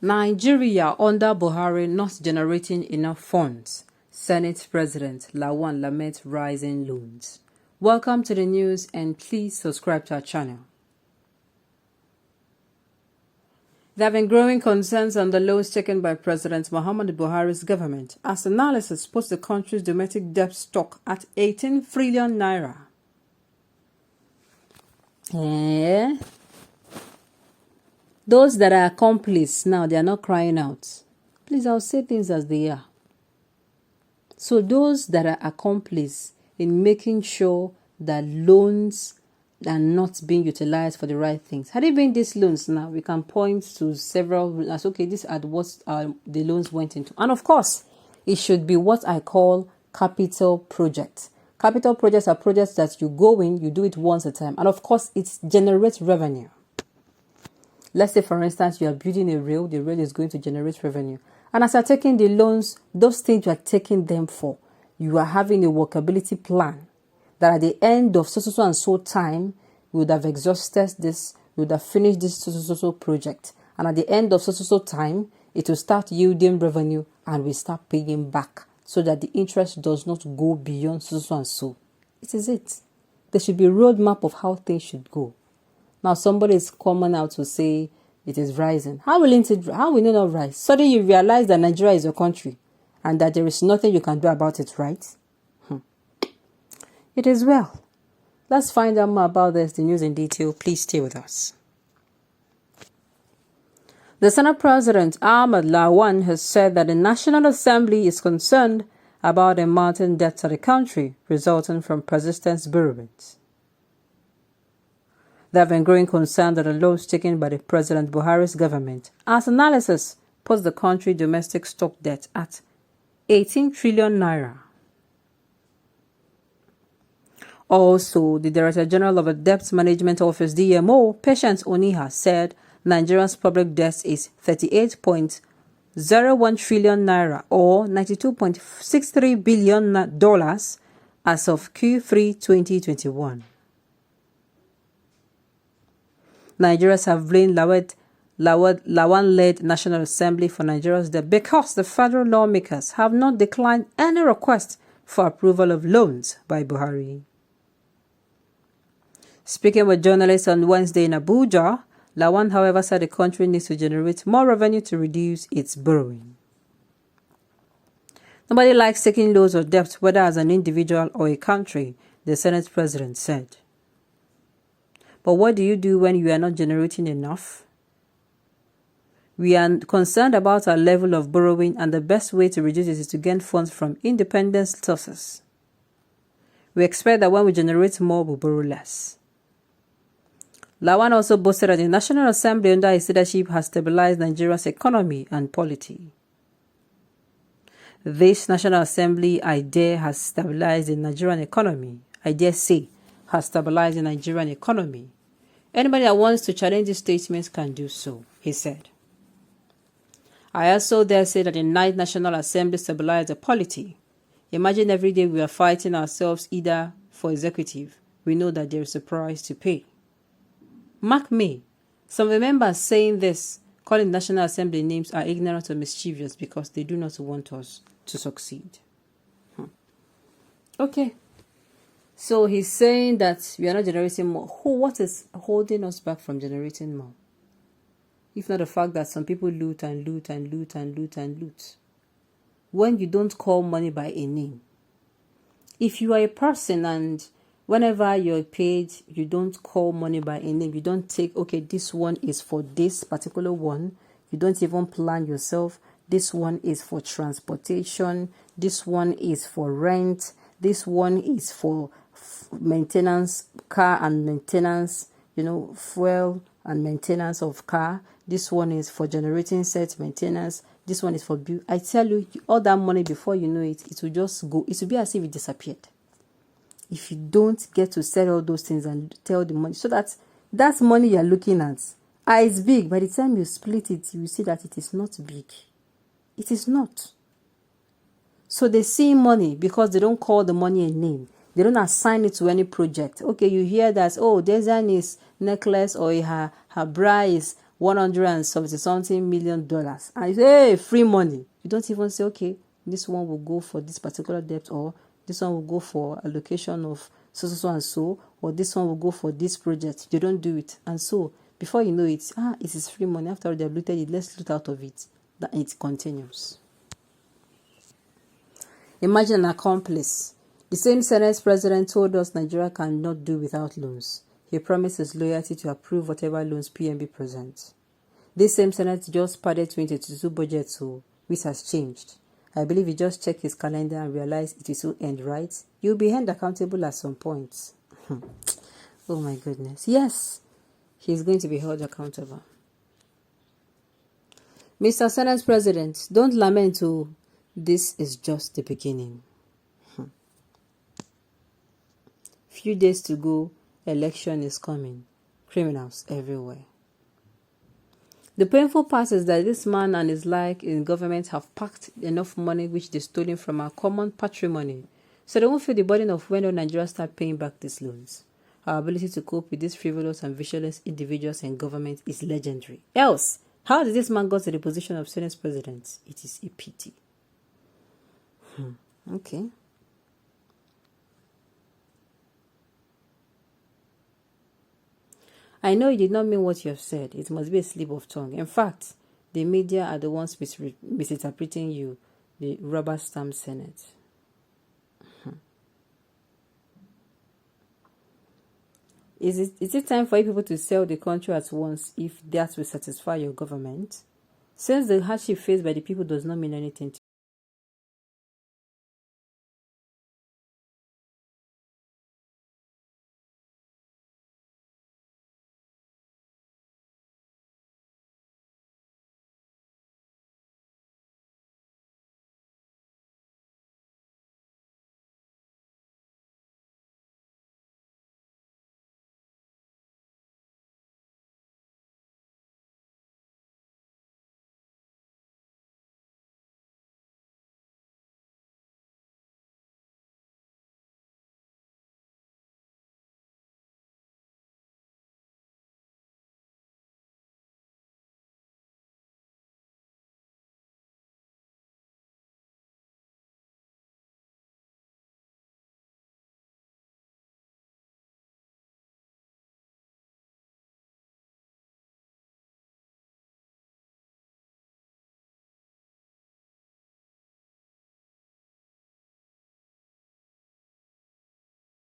Nigeria under Buhari not generating enough funds. Senate President Lawan laments rising loans. Welcome to the news and please subscribe to our channel. There have been growing concerns on the loans taken by President Muhammadu Buhari's government as analysis puts the country's domestic debt stock at 18 trillion naira. Those that are accomplices now, they are not crying out. Please, I'll say things as they are. So those that are accomplices in making sure that loans are not being utilized for the right things. Had it been these loans now, we can point to several, as okay, these are what the loans went into. And of course, it should be what I call capital projects. Capital projects are projects that you go in, you do it once a time. And of course, it generates revenue. Let's say, for instance, you are building a rail, the rail is going to generate revenue. And as you're taking the loans, those things you are taking them for, you are having a workability plan that at the end of so and so time, you would have exhausted this, you would have finished this so project. And at the end of so time, it will start yielding revenue and we start paying back so that the interest does not go beyond so and so. It is it. There should be a roadmap of how things should go. Now somebody is coming out to say it is rising. How will it not rise? Suddenly you realize that Nigeria is your country and that there is nothing you can do about it, right? It is well. Let's find out more about this, the news in detail. Please stay with us. The Senate President Ahmed Lawan has said that the National Assembly is concerned about the mounting debt to the country resulting from persistent borrowings. There have been growing concern that the loans taken by the President Buhari's government as analysis puts the country's domestic stock debt at 18 trillion naira. Also, the Director General of the Debt Management Office DMO, Patience Oniha, said Nigeria's public debt is 38.01 trillion naira or $92.63 billion as of Q3 2021. Nigerians have blamed Lawan-led National Assembly for Nigeria's debt because the federal lawmakers have not declined any request for approval of loans by Buhari. Speaking with journalists on Wednesday in Abuja, Lawan, however, said the country needs to generate more revenue to reduce its borrowing. Nobody likes taking loans or debt, whether as an individual or a country, the Senate President said. But what do you do when you are not generating enough? We are concerned about our level of borrowing, and the best way to reduce it is to gain funds from independent sources. We expect that when we generate more, we borrow less. Lawan also boasted that the National Assembly under his leadership has stabilized Nigeria's economy and polity. This National Assembly, I dare, has stabilized the Nigerian economy. I dare say, has stabilized the Nigerian economy. Anybody that wants to challenge these statements can do so, he said. I also dare say that the Ninth National Assembly stabilized the polity. Imagine every day we are fighting ourselves either for executive. We know that there is a price to pay. Mark me, some of the members saying this, calling the National Assembly names, are ignorant or mischievous because they do not want us to succeed. Okay. So he's saying that we are not generating more. What is holding us back from generating more? If not the fact that some people loot and loot and loot and loot and loot. When you don't call money by a name. If you are a person and whenever you're paid, you don't call money by a name. You don't take, okay, this one is for this particular one. You don't even plan yourself. This one is for transportation. This one is for rent. This one is for maintenance, car and maintenance, fuel and maintenance of car. This one is for generating set maintenance. This one is for bill. I tell you, all that money, before you know it, it will just go. It will be as if it disappeared. If you don't get to sell all those things and tell the money, so that money you're looking at is big. By the time you split it, you see that it is not big. It is not. So they see money because they don't call the money a name. They don't assign it to any project. Okay, you hear that, oh, Desiane's necklace or her bra is $170 something million. And you say, hey, free money. You don't even say, okay, this one will go for this particular debt, or this one will go for allocation of so and so, or this one will go for this project. You don't do it. And so, before you know it, it is free money. After all, they've looted it, let's loot out of it. That it continues. Imagine an accomplice. The same Senate president told us Nigeria cannot do without loans. He promised his loyalty to approve whatever loans PNB presents. This same Senate just padded 2022 budget, so which has changed. I believe he just checked his calendar and realized it will soon end, right? You'll be held accountable at some point. Oh my goodness. Yes, he's going to be held accountable. Mr. Senate President, don't lament. This is just the beginning. Few days to go, election is coming. Criminals everywhere. The painful part is that this man and his like in government have packed enough money which they stolen from our common patrimony, so they won't feel the burden of when Nigeria start paying back these loans. Our ability to cope with these frivolous and viciously individuals in government is legendary. Else, how did this man go to the position of Senate President? It is a pity. Okay. I know you did not mean what you have said. It must be a slip of tongue. In fact, the media are the ones misinterpreting you, the rubber stamp Senate. Is it time for you people to sell the country at once if that will satisfy your government? Since the hardship faced by the people does not mean anything to